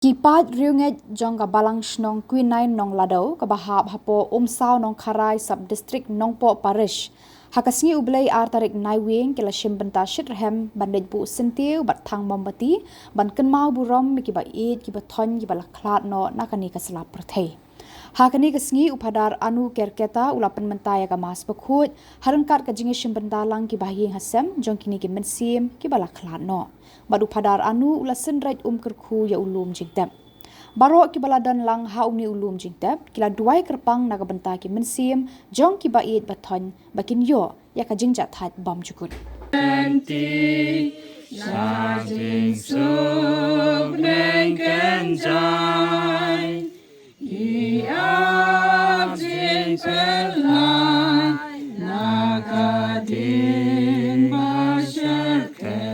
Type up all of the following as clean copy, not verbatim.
Kipat riunget jong ka balang nong Quinine nong ladau ka bahap hapo umsaw nong Kharai sub district nongpo parish hakasngi ublay ar tarik naiwing kila shimbenta shitrhem bandej bu sentiu bat thang mombati ban kenmau burom kiba id kiba thon kiba laklat no nakani kasla prathai hakani kasngi upadar anu kerketa ulapan mentaya ka mas pakhut harangkat ka jingi shimbenta lang kiba ying hasem jong kini ki mensim kiba laklat no badu padar anu ula senraj kerku ya ulum jingtep barok kibaladan lang haumni ulum jingtep kila duai kerpang naga benta ki mensim jong ki bait bathon bakin yo ya ka jingja that bam jukut anti sajing sub neng kenjai iap jing pelai nakadin masyarakat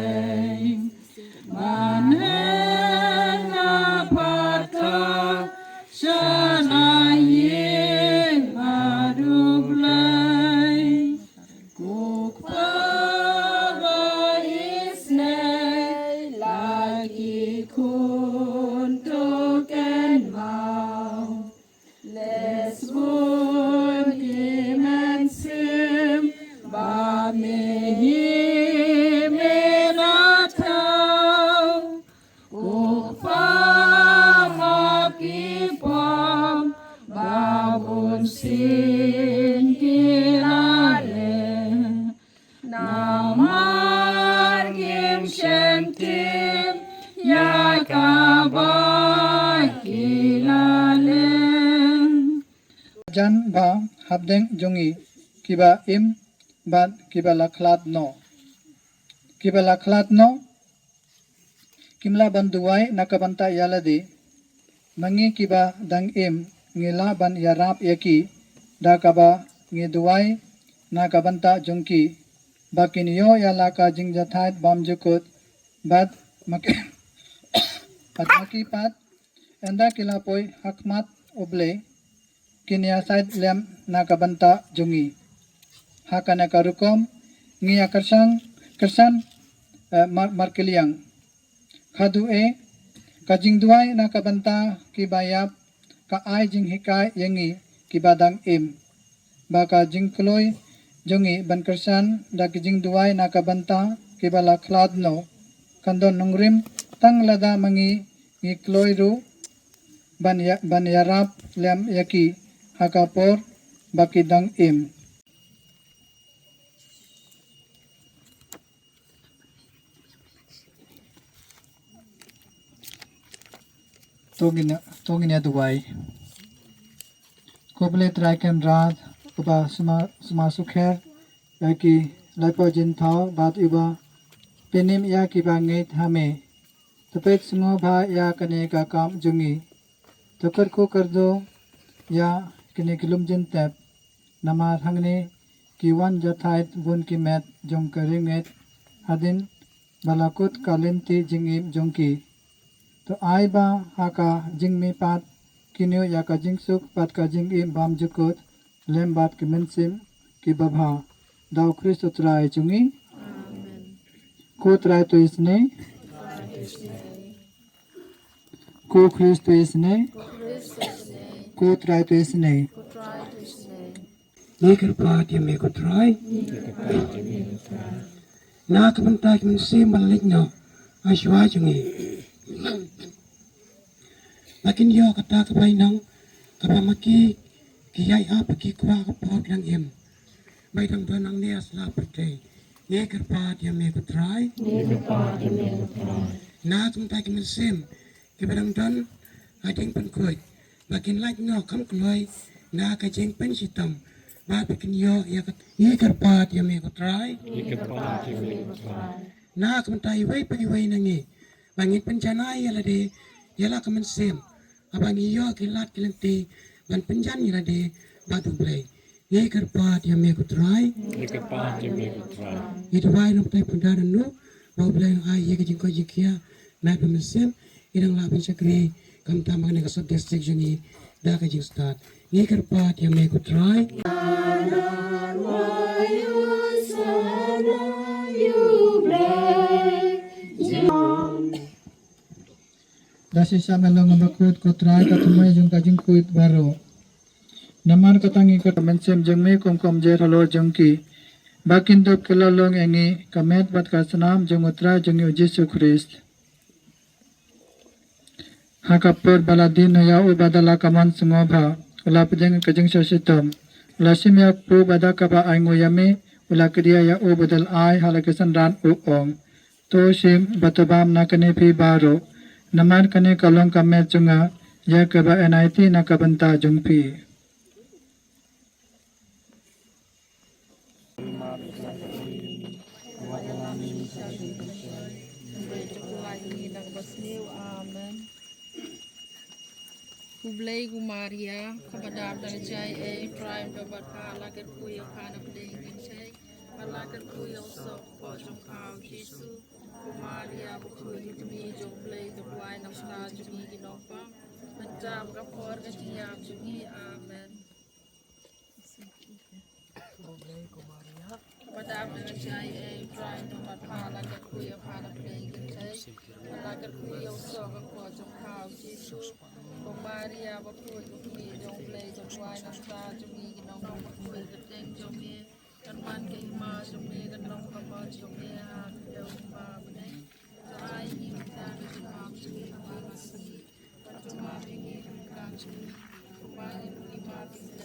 manen apata sanayin madublay kukpaba isnay lagi kuntuken mau lesbun kimensim bamehi singkirale namar kim shentim ya kabakilale jan ba habdeng jongi kiba im bat kiba laklat no kimla banduai nakabanta yaladi mangi kiba dang im ngila ban yarap yaki dakaba ngiduai nakabanta jongki bakin yo yalaka jingjathait bamjukut bad maki maki pat enda kilapoi hakmat oble kinia side lem nakabanta jongi hakana karukom ngia kersan markeliang khadu e kajing duai nakabanta kibayap ka ai jing hikai yengi kibadang im baka jing kloi jongi ban kersan da kijing duai nakabanta kibala khladno kandon nungrim tang lada mangi ngi kloi ru ban yarap lem yaki hakapor bakidang im togina duai koble traikem rat uba suma sukher yaki laipo jin thau bat uba penim ya ki bangai thame tapet sungo bha ya kane ka kam jungi tokar ko kardo ya kine kilum jin tap nama thangne ki wan jathait bun ki met jong karinget hadin balakut kalenti jingim jongki तो आई बा हाका जिंग में पात किन्यो या का जिंग सुख पात का जिंग इम बाम जुकुत लेम बात के मनसिम की बभा दाव ख्रिस्त उतराय चुंगी को उतराय तो इसने को ख्रिस्त तो इसने को उतराय तो इसने लेकर पात ये मेरे को उतराय ना कबंता के मनसिम बल्लिक नो आशवा चुंगी Makin yo kata kebai nong kaba maki kiyai apa ki kwa kapot lang im bai dang donang ni asla pete ye kerpat ya me kutrai na tum ta ki mensim ki badang don ading pen koi makin like no kam kloi na ka jeng pen sitam ba bikin yo ya ye kerpat ya me kutrai na tum ta iwai pagi wai nangi bangin penjana ya lade yala kamen sem abang iyo kilat kilenti ban penjan ya lade batu blai ye kerpat ya me kutrai itu wai no tai pendaran no bau blai ai ye kajing ko jikia na kamen sem idang la pen sakri kam tamang ne kasot district jungi da kajing start ye kerpat ya me kutrai dasi samelong ngabakut kotrai katumai jung kajing kuit baro naman katangi ka mensem jung me kom je halo jung ki bakin dop kelalong engi kamet bat kasanam jung utra jung Yesus Christ hakapur baladin ya u badala kaman sungobha ula pejeng kajing sositom ula simyak pu badakaba aingu yame ula kriya ya u badal ai halakesan ran u ong to sim batabam nakane pi baro naman kane kalong kamet junga ya kaba NIT nakabanta jungpi Kublai Gumaria, Kabadar Darjai, A. Prime, Babaka, Lagat Kuya, Pana playing in Shay, Malagat Kuya, so Pojum Cow, Jesu, Gumaria, Bukui to me, Joblay, the wine of Star to me, Ginopa, and Jam Gapor, Gatiam to me, Amen. Kabadar Darjai, A. Prime, Babaka, Lagat Kuya, Pana playing in Shay, Malagat Kuya, so Pojum Cow, Jesu. Maria, Bakui, Bakui, don't play, don't wine, and star to me, you know, Bakui, the thing to me, and one game march to me, the number much to me, and the family. So I knew that it was to me, I was asleep, but to my beginning, country, for my